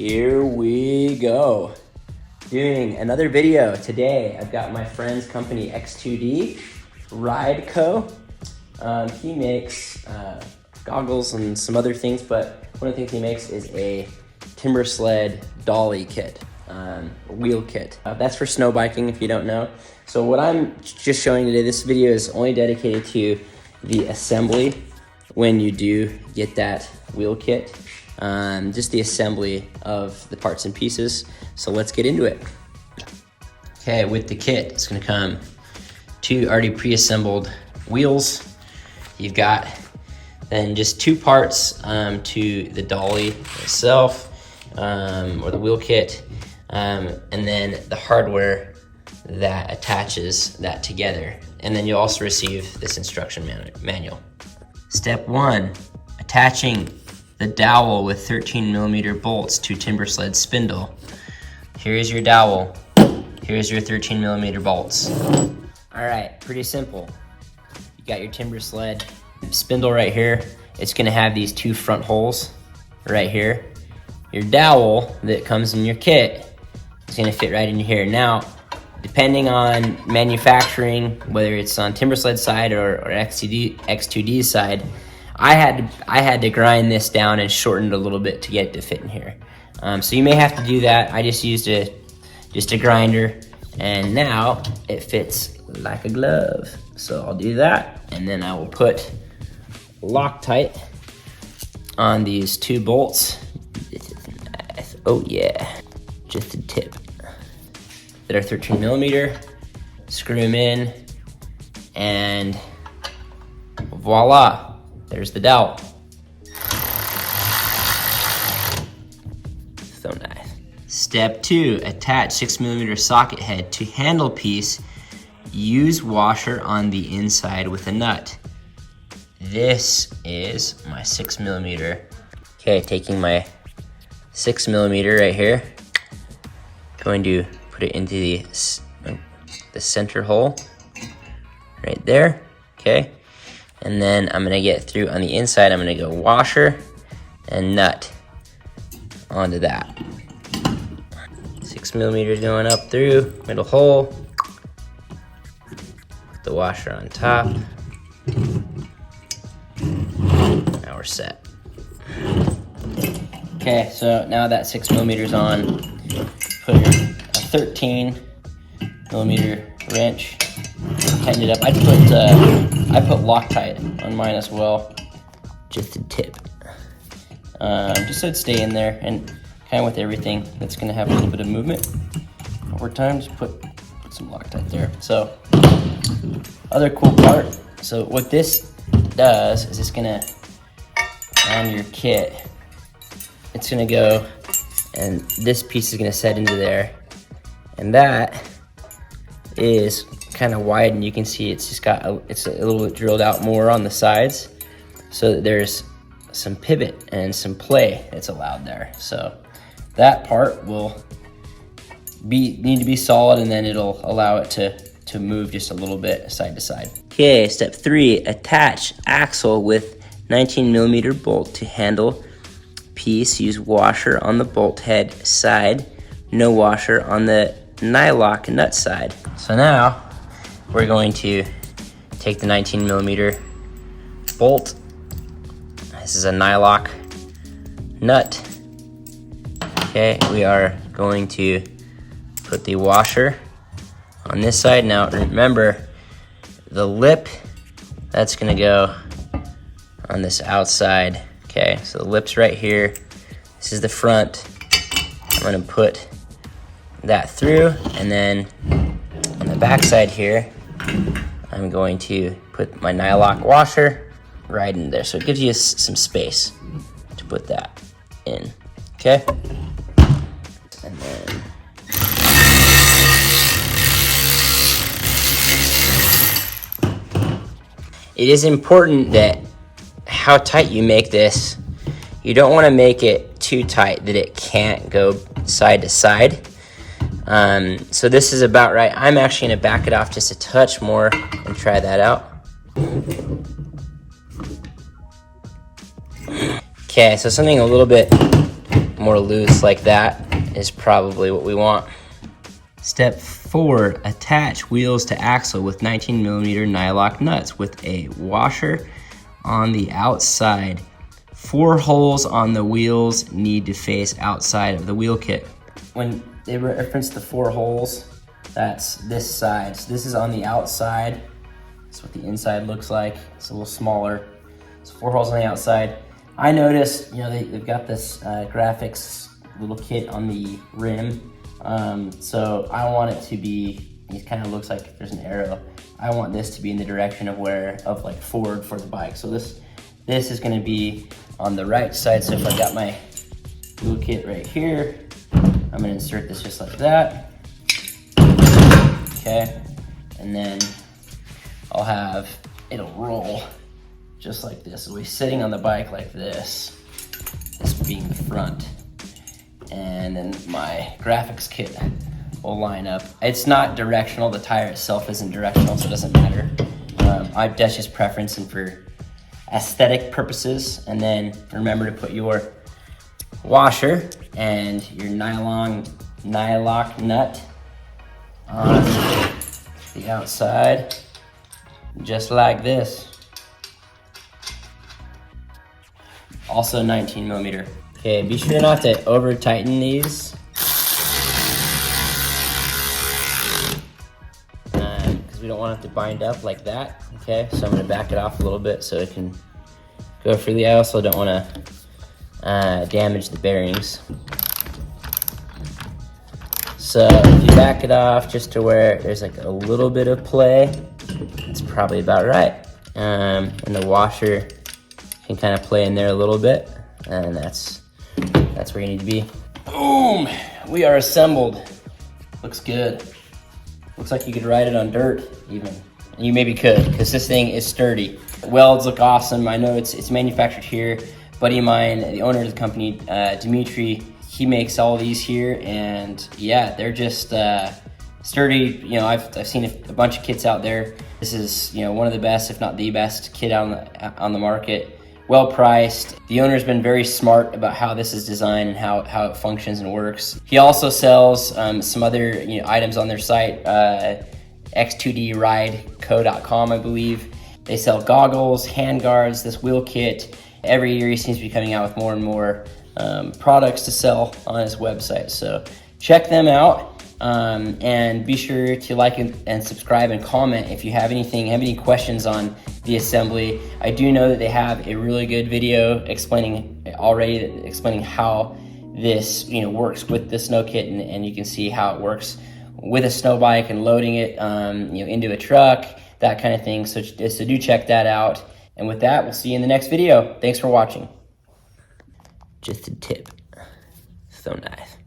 Here we go. Doing another video today. I've got my friend's company X2D Ride Co. He makes goggles and some other things, but one of the things he makes is a Timbersled dolly kit, wheel kit. That's for snow biking if you don't know. So what I'm just showing today, this video is only dedicated to the assembly when you do get that wheel kit. Just the assembly of the parts and pieces. So let's get into it. Okay, with the kit, it's gonna come two already pre-assembled wheels. You've got then just two parts to the dolly itself, or the wheel kit, and then the hardware that attaches that together. And then you'll also receive this instruction manual. Step one, attaching the dowel with 13mm bolts to Timbersled spindle. Here's your dowel. Here's your 13mm bolts. All right, pretty simple. You got your Timbersled spindle right here. It's gonna have these two front holes right here. Your dowel that comes in your kit is gonna fit right in here. Now, depending on manufacturing, whether it's on Timbersled side or X2D side, I had to grind this down and shorten it a little bit to get it to fit in here. So you may have to do that. I just used just a grinder, and now it fits like a glove. So I'll do that, and then I will put Loctite on these two bolts. Oh yeah, just a tip. That are 13mm. Screw them in, and voila. There's the dowel. So nice. Step two, attach 6mm socket head to handle piece. Use washer on the inside with a nut. This is my 6mm. Okay, taking my 6mm right here, going to put it into the center hole right there. Okay. And then I'm gonna get through on the inside, I'm gonna go washer and nut onto that. 6mm going up through, middle hole. Put the washer on top. Now we're set. Okay, so now that 6mm is on, put a 13mm wrench, tighten it up. I put Loctite on mine as well, just a tip, just so it'd stay in there, and kind of with everything that's gonna have a little bit of movement over time, just put some Loctite there. So other cool part, so what this does is it's gonna, on your kit, it's gonna go, and this piece is gonna set into there, and that is kind of wide, and you can see it's just got it's a little bit drilled out more on the sides, so that there's some pivot and some play that's allowed there. So that part will need to be solid, and then it'll allow it to move just a little bit side to side. Okay, step three, attach axle with 19mm bolt to handle piece. Use washer on the bolt head side, no washer on the nylock nut side. So now we're going to take the 19mm bolt. This is a nylock nut. Okay, we are going to put the washer on this side. Now remember, the lip, that's gonna go on this outside. Okay, so the lip's right here. This is the front. I'm gonna put that through, and then on the back side here, I'm going to put my nylock washer right in there. So it gives you some space to put that in, okay? And then it is important that how tight you make this. You don't wanna make it too tight that it can't go side to side. So this is about right. I'm actually gonna back it off just a touch more and try that out. Okay, so something a little bit more loose like that is probably what we want. Step 4, attach wheels to axle with 19mm nylock nuts with a washer on the outside. 4 holes on the wheels need to face outside of the wheel kit. When they reference the 4 holes, that's this side. So this is on the outside. That's what the inside looks like. It's a little smaller. It's 4 holes on the outside. I noticed, you know, they've got this graphics little kit on the rim. So I want it to be, it kind of looks like there's an arrow. I want this to be in the direction of like forward for the bike. So this is gonna be on the right side. So if I got my wheel kit right here, I'm gonna insert this just like that. Okay, and then it'll roll just like this. It'll be sitting on the bike like this being the front. And then my graphics kit will line up. It's not directional, the tire itself isn't directional, so it doesn't matter. That's just preference and for aesthetic purposes. And then remember to put your washer and your nylock nut on the outside, just like this. Also 19mm. Okay, be sure not to over tighten these. Because we don't want it to bind up like that. Okay, so I'm gonna back it off a little bit so it can go freely. I also don't wanna damage the bearings. So if you back it off just to where there's like a little bit of play, it's probably about right. And the washer can kind of play in there a little bit, and that's where you need to be. Boom! We are assembled. Looks good. Looks like you could ride it on dirt even. You maybe could, because this thing is sturdy. Welds look awesome. I know it's manufactured here. Buddy of mine, the owner of the company, Dimitri, he makes all these here, and yeah, they're just sturdy. You know, I've seen a bunch of kits out there. This is, you know, one of the best, if not the best kit on the market. Well priced. The owner's been very smart about how this is designed and how it functions and works. He also sells some other items on their site, X2D rideco.com, I believe. They sell goggles, hand guards, this wheel kit. Every year he seems to be coming out with more and more products to sell on his website. So check them out. And be sure to like and subscribe and comment if you have any questions on the assembly. I do know that they have a really good video explaining how this works with the snow kit, and you can see how it works with a snow bike and loading it into a truck, that kind of thing. So do check that out. And with that, we'll see you in the next video. Thanks for watching. Just a tip, so nice.